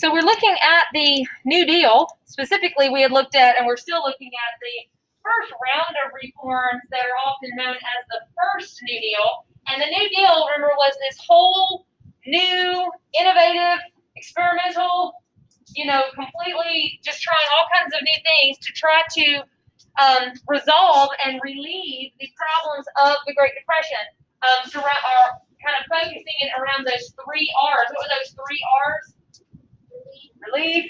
So we're looking at the New Deal. Specifically, we had looked at, and we're still looking at the first round of reforms that are often known as the first New Deal. And the New Deal, remember, was this whole new, innovative, experimental, completely just trying all kinds of new things to try to resolve and relieve the problems of the Great Depression. Kind of focusing it around those 3 R's. What were those 3 R's? Relief,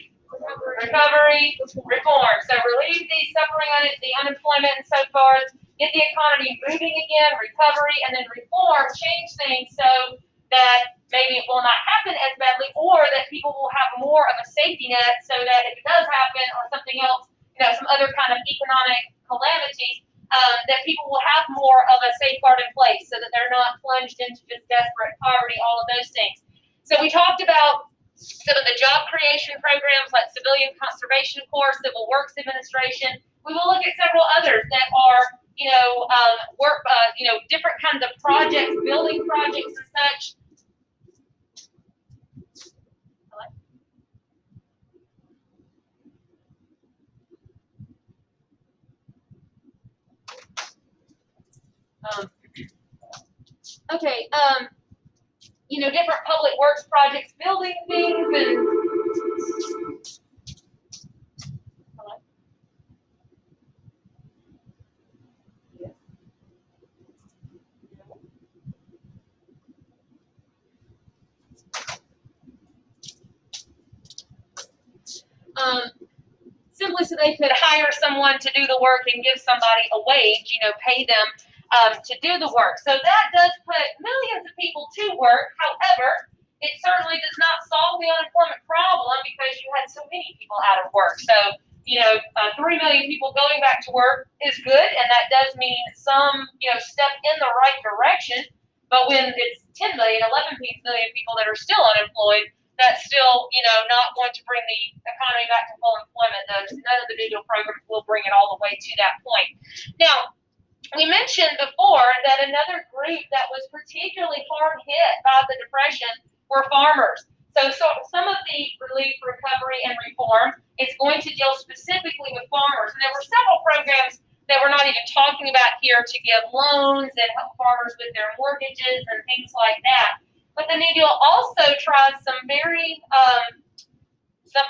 recovery, reform. So relieve the suffering, the unemployment, and so forth. Get the economy moving again, recovery, and then reform. Change things so that maybe it will not happen as badly, or that people will have more of a safety net, so that if it does happen, or something else, some other kind of economic calamity, that people will have more of a safeguard in place, so that they're not plunged into just desperate poverty. All of those things. So we talked about some of the job creation programs like Civilian Conservation Corps, Civil Works Administration. We will look at several others that are, different kinds of projects, building projects and such. Different public works projects, building things, and simply so they could hire someone to do the work and give somebody a wage, pay them to do the work. So that does put millions of people to work. However, it certainly does not solve the unemployment problem, because you had so many people out of work. So, 3 million people going back to work is good, and that does mean some, step in the right direction. But when it's 10 million, 11 million people that are still unemployed, that's still, not going to bring the economy back to full employment. None of the New Deal programs will bring it all the way to that point. Now, we mentioned before that another group that was particularly hard hit by the Depression were farmers. So some of the relief, recovery, and reform is going to deal specifically with farmers. And there were several programs that we're not even talking about here to give loans and help farmers with their mortgages and things like that. But the New Deal also tries some very, some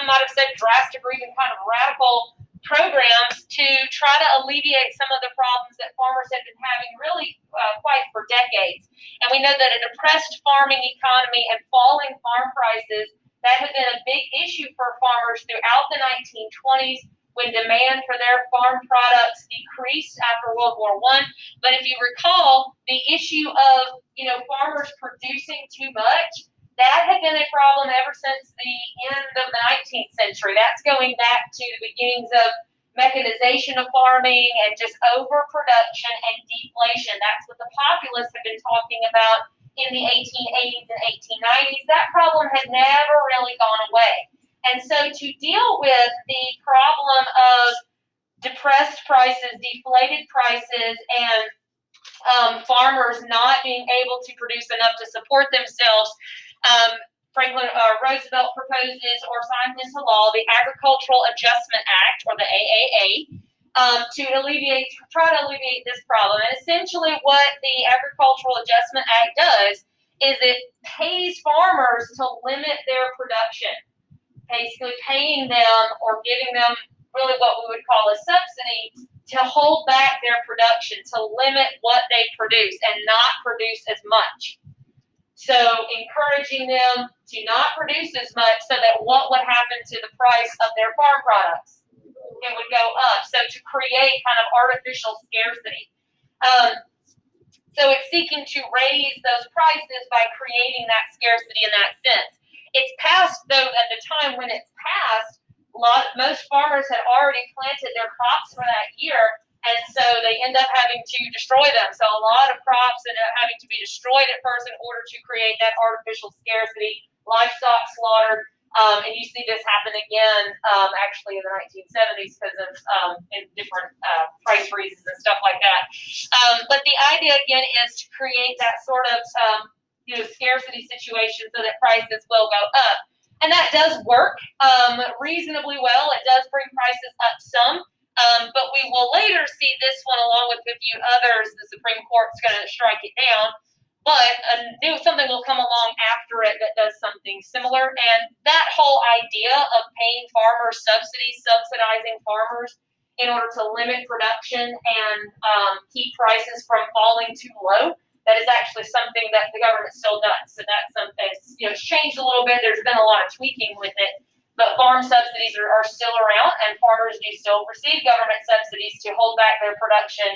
might have said drastic or even kind of radical programs to try to alleviate some of the problems that farmers have been having really quite for decades. And we know that a depressed farming economy and falling farm prices, that had been a big issue for farmers throughout the 1920s, when demand for their farm products decreased after World War I. But if you recall, the issue of, farmers producing too much, that had been a problem ever since the end of the 19th century. That's going back to the beginnings of mechanization of farming and just overproduction and deflation. That's what the populists have been talking about in the 1880s and 1890s. That problem had never really gone away. And so to deal with the problem of depressed prices, deflated prices, and farmers not being able to produce enough to support themselves, Franklin Roosevelt proposes or signs into law the Agricultural Adjustment Act, or the AAA, to try to alleviate this problem. And essentially what the Agricultural Adjustment Act does is it pays farmers to limit their production, basically paying them or giving them really what we would call a subsidy to hold back their production, to limit what they produce and not produce as much. So encouraging them to not produce as much, so that what would happen to the price of their farm products? It would go up. So to create kind of artificial scarcity. So it's seeking to raise those prices by creating that scarcity in that sense. It's passed, though, at the time when it's passed, most farmers had already planted their crops for that year, and so they end up having to destroy them. So a lot of crops end up having to be destroyed at first in order to create that artificial scarcity, livestock slaughtered, and you see this happen again actually in the 1970s because of in different price freezes and stuff like that. But the idea again is to create that sort of scarcity situation so that prices will go up. And that does work reasonably well. It does bring prices up some. But we will later see this one, along with a few others, the Supreme Court's going to strike it down. But something will come along after it that does something similar. And that whole idea of paying farmers subsidies, subsidizing farmers in order to limit production and keep prices from falling too low, that is actually something that the government still does. So that's something that's, it's changed a little bit. There's been a lot of tweaking with it. But farm subsidies are still around, and farmers do still receive government subsidies to hold back their production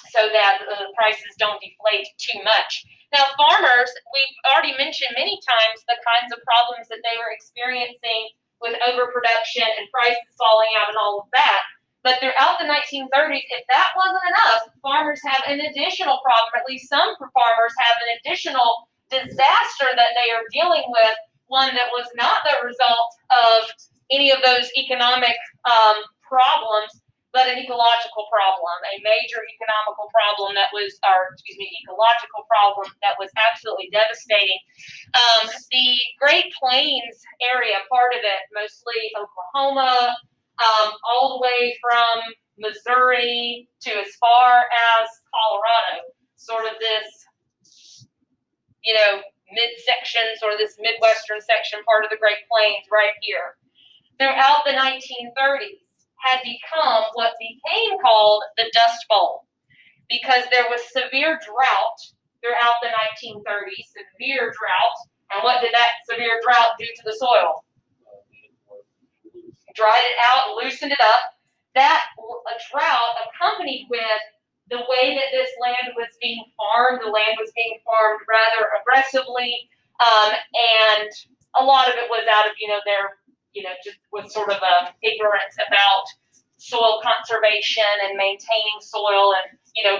so that the prices don't deflate too much. Now, farmers, we've already mentioned many times the kinds of problems that they were experiencing with overproduction and prices falling out and all of that. But throughout the 1930s, if that wasn't enough, farmers have an additional problem, or at least some farmers have an additional disaster that they are dealing with, one that was not the result of any of those economic problems, but an ecological problem, a major ecological problem that was absolutely devastating. The Great Plains area, part of it, mostly Oklahoma, all the way from Missouri to as far as Colorado, sort of this, midsection, sort of this Midwestern section, part of the Great Plains right here. Throughout the 1930s, had become what became called the Dust Bowl, because there was severe drought throughout the 1930s, severe drought. And what did that severe drought do to the soil? Dried it out, loosened it up. That drought accompanied with the way that this land was being farmed. The land was being farmed rather aggressively, and a lot of it was out of their just was sort of a ignorance about soil conservation and maintaining soil and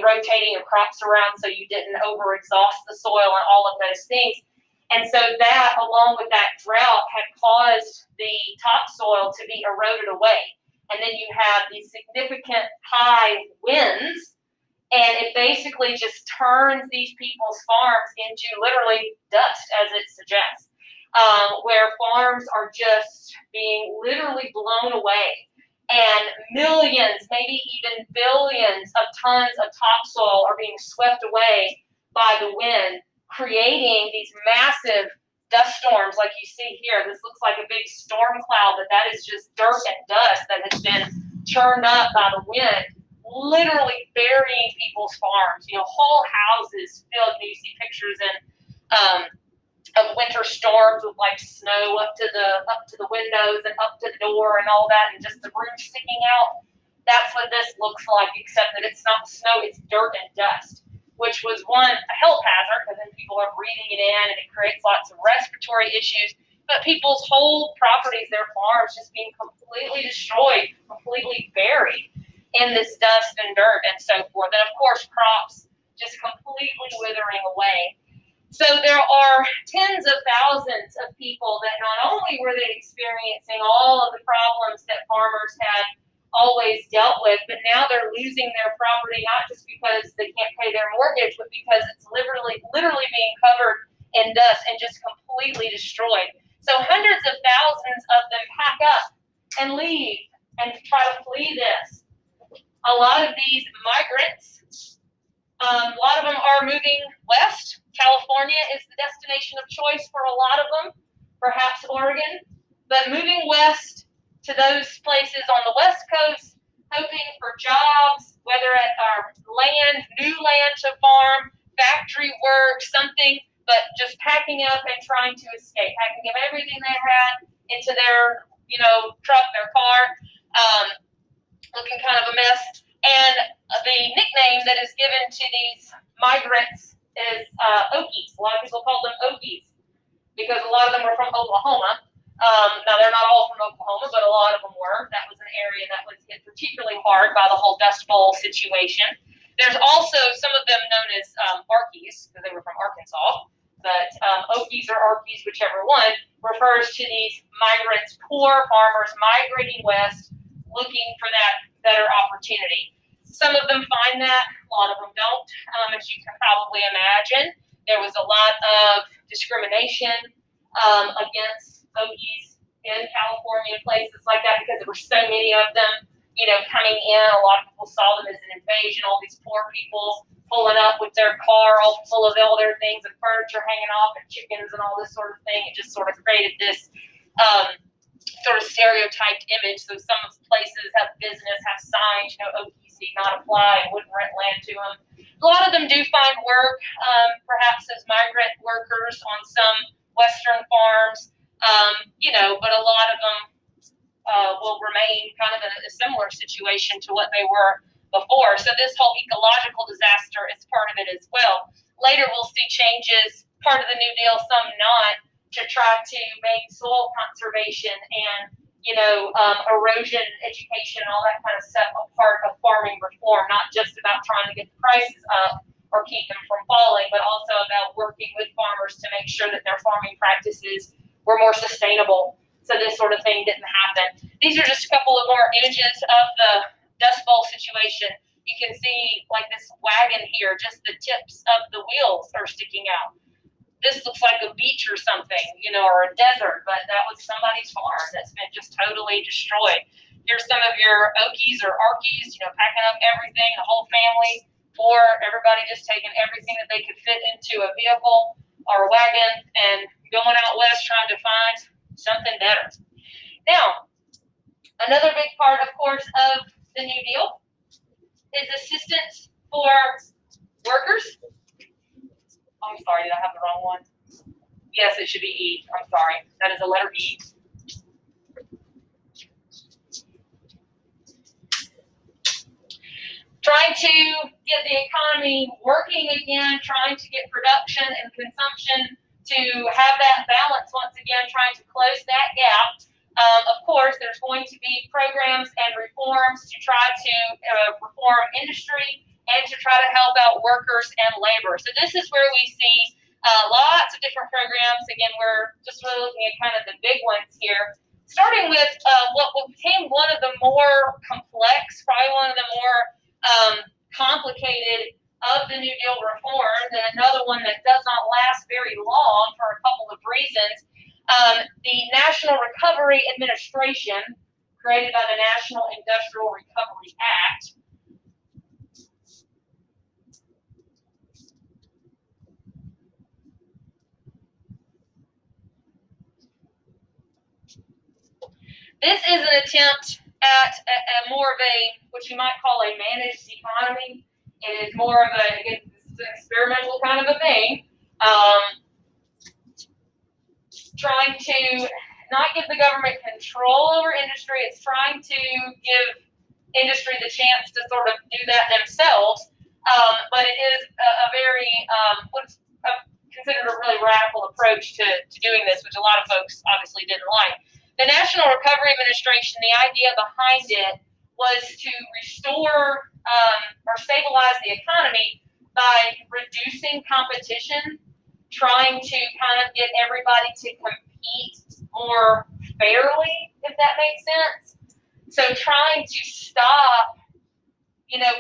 rotating your crops around so you didn't overexhaust the soil and all of those things. And so that, along with that drought, had caused the topsoil to be eroded away. And then you have these significant high winds, and it basically just turns these people's farms into literally dust, as it suggests. Where farms are just being literally blown away, and millions, maybe even billions of tons of topsoil are being swept away by the wind, creating these massive dust storms like you see here. This looks like a big storm cloud, but that is just dirt and dust that has been churned up by the wind, literally burying people's farms. Whole houses filled. You see pictures of winter storms with like snow up to the windows and up to the door and all that, and just the roof sticking out. That's what this looks like, except that it's not snow, it's dirt and dust, which was a health hazard, because then people are breathing it in and it creates lots of respiratory issues. But people's whole properties, their farms, just being completely destroyed, completely buried in this dust and dirt and so forth. And of course, crops just completely withering away. So there are tens of thousands of people that not only were they experiencing all of the problems that farmers had always dealt with, but now they're losing their property, not just because they can't pay their mortgage, but because it's literally being covered in dust and just completely destroyed. So hundreds of thousands of them pack up and leave and try to flee this. A lot of these migrants, a lot of them are moving west. California is the destination of choice for a lot of them, perhaps Oregon, but moving west to those places on the West Coast, hoping for jobs, whether at our new land to farm, factory work, something, but just packing up and trying to escape, packing up everything they had into their, truck, their car, looking kind of a mess. And the nickname that is given to these migrants is Okies. A lot of people call them Okies because a lot of them were from Oklahoma. Now, they're not all from Oklahoma, but a lot of them were. That was an area that was hit particularly hard by the whole Dust Bowl situation. There's also some of them known as Arkies, because they were from Arkansas. But Okies or Arkies, whichever one, refers to these migrants, poor farmers migrating west, looking for that better opportunity. Some of them find that, a lot of them don't. As you can probably imagine, there was a lot of discrimination, against Okies in California and places like that because there were so many of them, coming in. A lot of people saw them as an invasion, all these poor people pulling up with their car all full of all their things and furniture hanging off and chickens and all this sort of thing. It just sort of created this sort of stereotyped image. So some places have business, have signs, OPC not apply, and wouldn't rent land to them. A lot of them do find work, perhaps as migrant workers on some Western farms, but a lot of them will remain kind of in a similar situation to what they were before. So this whole ecological disaster is part of it as well. Later we'll see changes, part of the New Deal, some not, to try to make soil conservation and erosion education and all that kind of stuff a part of farming reform, not just about trying to get the prices up or keep them from falling, but also about working with farmers to make sure that their farming practices were more sustainable. So this sort of thing didn't happen. These are just a couple of more images of the Dust Bowl situation. You can see like this wagon here, just the tips of the wheels are sticking out. This looks like a beach or something, or a desert, but that was somebody's farm that's been just totally destroyed. Here's some of your Okies or Arkies, packing up everything, the whole family, or everybody just taking everything that they could fit into a vehicle or a wagon and going out west trying to find something better. Now, another big part, of course, of the New Deal is assistance for workers. I'm sorry, did I have the wrong one? Yes, it should be E. I'm sorry. That is a letter E. Trying to get the economy working again, trying to get production and consumption to have that balance once again, trying to close that gap. Of course, there's going to be programs and reforms to try to reform industry and to try to help out workers and labor. So this is where we see lots of different programs. Again, we're just really looking at kind of the big ones here. Starting with what became one of the more complex, probably one of the more complicated of the New Deal reforms, and another one that does not last very long for a couple of reasons. The National Recovery Administration, created by the National Industrial Recovery Act. This is an attempt at a more of a, what you might call a managed economy. It is more of an experimental kind of a thing. Trying to not give the government control over industry. It's trying to give industry the chance to sort of do that themselves. But it is a very, what's considered a really radical approach to doing this, which a lot of folks obviously didn't like. The National Recovery Administration, the idea behind it was to restore or stabilize the economy by reducing competition, trying to kind of get everybody to compete more fairly, if that makes sense. So trying to stop,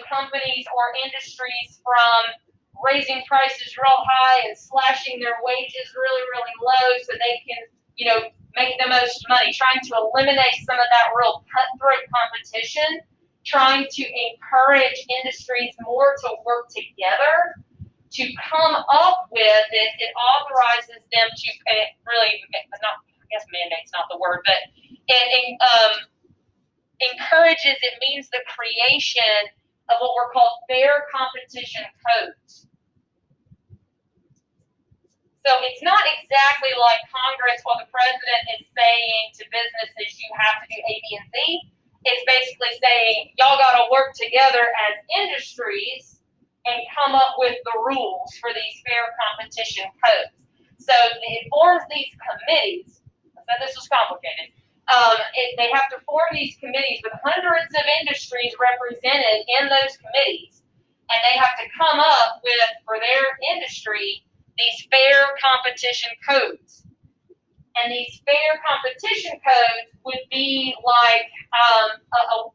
companies or industries from raising prices real high and slashing their wages really, really low so they can, make the most money, trying to eliminate some of that real cutthroat competition, trying to encourage industries more to work together to come up with it. It authorizes them to really, not, I guess mandate's not the word, but it encourages, it means the creation of what were called fair competition codes. So it's not exactly like Congress or the president is saying to businesses, you have to do A, B, and C. It's basically saying, y'all got to work together as industries and come up with the rules for these fair competition codes. So it forms these committees. I said this was complicated. They have to form these committees with hundreds of industries represented in those committees, and they have to come up with, for their industry, these fair competition codes. And these fair competition codes would be like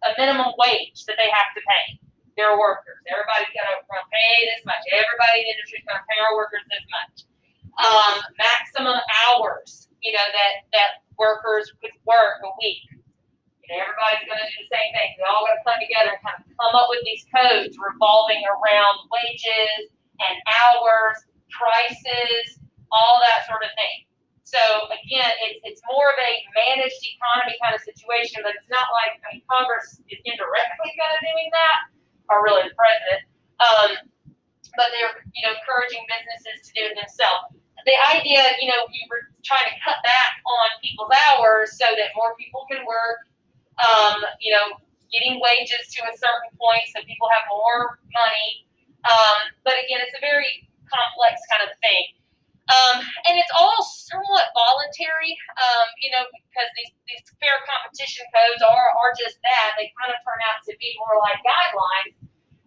a minimum wage that they have to pay their workers. Everybody's going to pay this much. Everybody in the industry is going to pay our workers this much. Maximum hours that workers could work a week. Everybody's going to do the same thing. We all got to come together and kind of come up with these codes revolving around wages and hours, prices, all that sort of thing. So again, it's more of a managed economy kind of situation, but it's not like Congress is indirectly kind of doing that, or really the president. But they're encouraging businesses to do it themselves. The idea, we were trying to cut back on people's hours so that more people can work. Getting wages to a certain point so people have more money. But again, it's a very complex kind of thing. And it's all somewhat voluntary, because these fair competition codes are just that. They kind of turn out to be more like guidelines,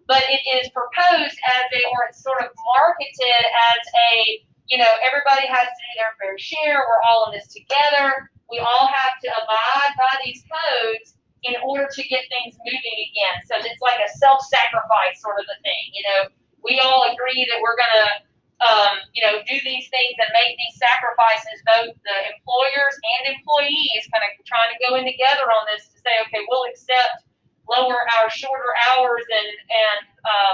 but it is proposed or it's sort of marketed as everybody has to do their fair share. We're all in this together. We all have to abide by these codes in order to get things moving again. So it's like a self-sacrifice sort of a thing. We all agree that we're going to do these things and make these sacrifices, both the employers and employees kind of trying to go in together on this to say, okay, we'll accept shorter hours and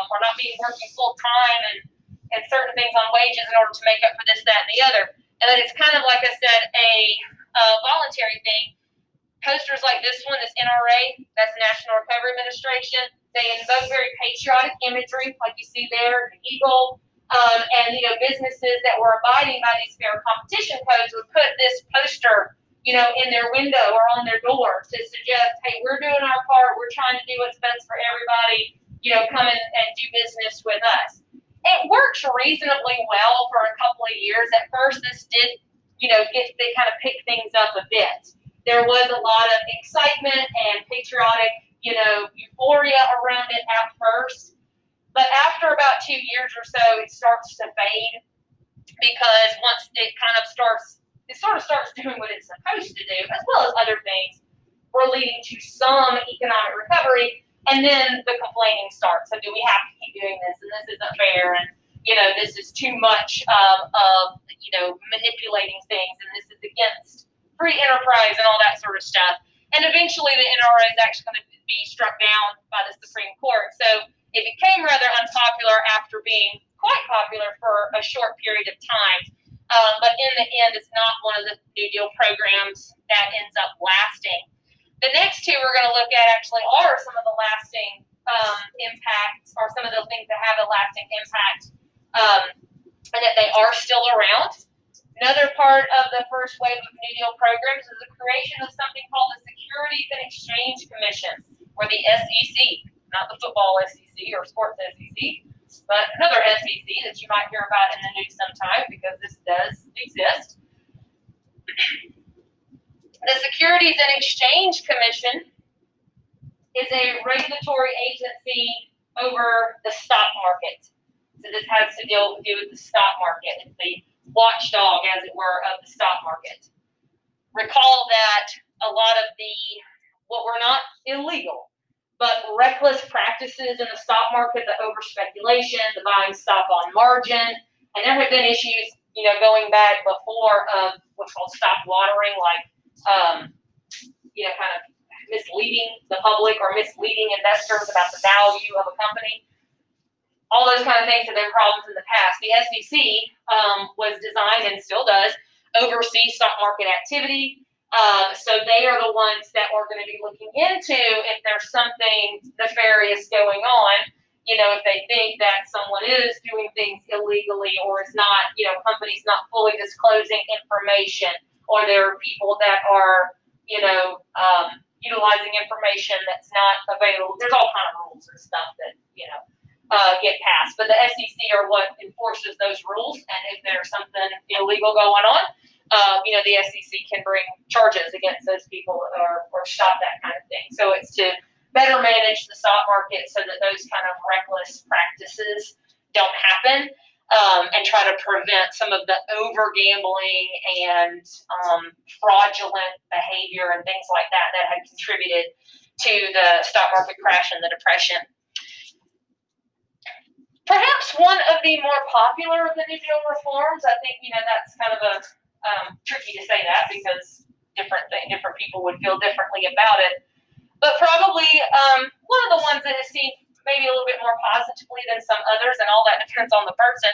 we're not being working full time and certain things on wages in order to make up for this, that, and the other. And then it's kind of, like I said, a voluntary thing. Posters like this one, this NRA, that's the National Recovery Administration, they invoke very patriotic imagery, like you see there, the eagle. And businesses that were abiding by these fair competition codes would put this poster, in their window or on their door to suggest, hey, we're doing our part. We're trying to do what's best for everybody. Come in and do business with us. It works reasonably well for a couple of years. At first, this did, they kind of pick things up a bit. There was a lot of excitement and patriotic, euphoria around it at first. But after about 2 years or so, it starts to fade because once it sort of starts doing what it's supposed to do, as well as other things, we're leading to some economic recovery, and then the complaining starts. So do we have to keep doing this? And this isn't fair, and this is too much of manipulating things, and this is against free enterprise and all that sort of stuff. And eventually the NRA is actually going to be struck down by the Supreme Court. So it became rather unpopular after being quite popular for a short period of time. But in the end, it's not one of the New Deal programs that ends up lasting. The next two we're going to look at actually are some of the lasting impacts, or some of the things that have a lasting impact, and that they are still around. Another part of the first wave of New Deal programs is the creation of something called the Securities and Exchange Commission, or the SEC, not the football SEC or sports SEC, but another SEC that you might hear about in the news sometime, because this does exist. The Securities and Exchange Commission is a regulatory agency over the stock market. So this has to do with the stock market. It's the watchdog, as it were, of the stock market. Recall that a lot of what were not illegal, but reckless practices in the stock market, the over speculation, the buying stock on margin, and there have been issues, going back before of what's called stock watering, like, kind of misleading the public or misleading investors about the value of a company. All those kind of things have been problems in the past. The SEC was designed, and still does, oversee stock market activity. So they are the ones that are going to be looking into if there's something nefarious going on. If they think that someone is doing things illegally, or is not, companies not fully disclosing information, or there are people that are, utilizing information that's not available. There's all kind of rules and stuff that, get passed. But the SEC are what enforces those rules, and if there's something illegal going on, the SEC can bring charges against those people or stop that kind of thing. So it's to better manage the stock market so that those kind of reckless practices don't happen, and try to prevent some of the over gambling and fraudulent behavior and things like that had contributed to the stock market crash and the depression. Perhaps one of the more popular of the New Deal reforms, I think, that's kind of a tricky to say that because different people would feel differently about it. But probably one of the ones that is seen maybe a little bit more positively than some others, and all that depends on the person.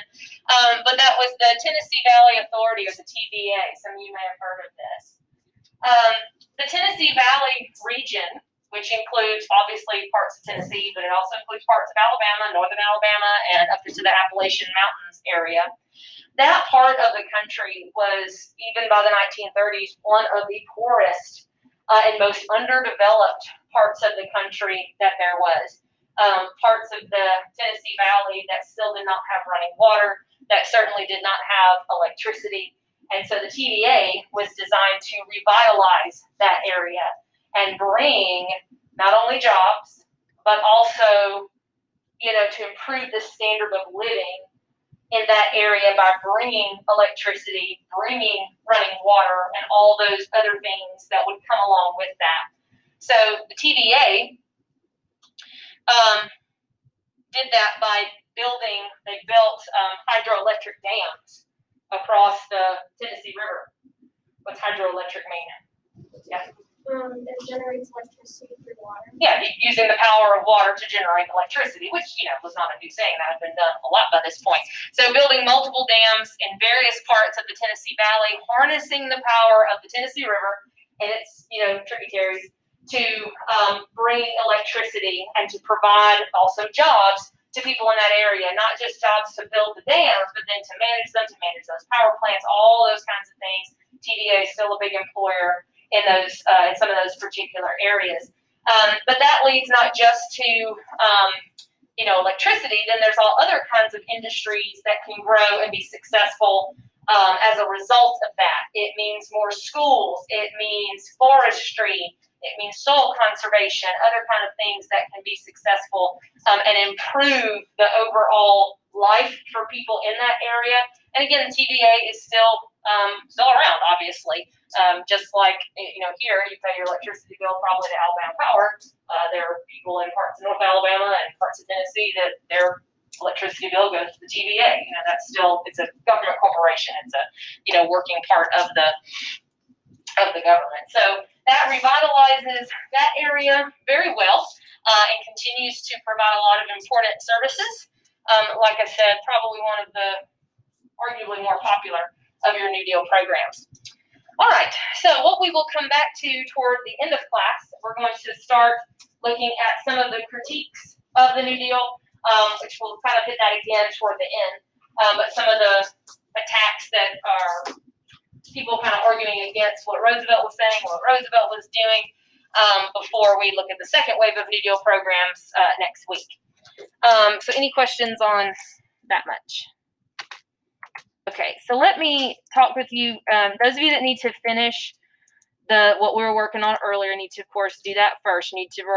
But that was the Tennessee Valley Authority, or the TVA. Some of you may have heard of this. The Tennessee Valley region, which includes obviously parts of Tennessee, but it also includes parts of Alabama, northern Alabama, and up into the Appalachian Mountains area. That part of the country was, even by the 1930s, one of the poorest and most underdeveloped parts of the country that there was. Parts of the Tennessee Valley that still did not have running water, that certainly did not have electricity. And so the TVA was designed to revitalize that area and bring not only jobs, but also, to improve the standard of living in that area by bringing electricity, bringing running water, and all those other things that would come along with that. So the TVA did that by they built hydroelectric dams across the Tennessee River. What's hydroelectric mean? Yeah. It generates electricity through water. Yeah, using the power of water to generate electricity, which, was not a new thing. That had been done a lot by this point. So building multiple dams in various parts of the Tennessee Valley, harnessing the power of the Tennessee River and its, tributaries to bring electricity and to provide also jobs to people in that area, not just jobs to build the dams, but then to manage them, to manage those power plants, all those kinds of things. TVA is still a big employer in some of those particular areas. But that leads not just to, electricity, then there's all other kinds of industries that can grow and be successful as a result of that. It means more schools, it means forestry, it means soil conservation, other kind of things that can be successful and improve the overall life for people in that area. And again, the TVA is still around, obviously. Just like, here you pay your electricity bill probably to Alabama Power. There are people in parts of North Alabama and parts of Tennessee that their electricity bill goes to the TVA. It's a government corporation. It's a, working part of the government. So that revitalizes that area very well and continues to provide a lot of important services. Like I said, probably one of the arguably more popular of your New Deal programs. All right, so what we will come back to toward the end of class, we're going to start looking at some of the critiques of the New Deal, which we'll kind of hit that again toward the end, but some of the attacks that are people kind of arguing against what Roosevelt was saying, what Roosevelt was doing, before we look at the second wave of New Deal programs next week. So any questions on that much? Okay, so let me talk with you. Those of you that need to finish what we were working on earlier need to, of course, do that first. You need to work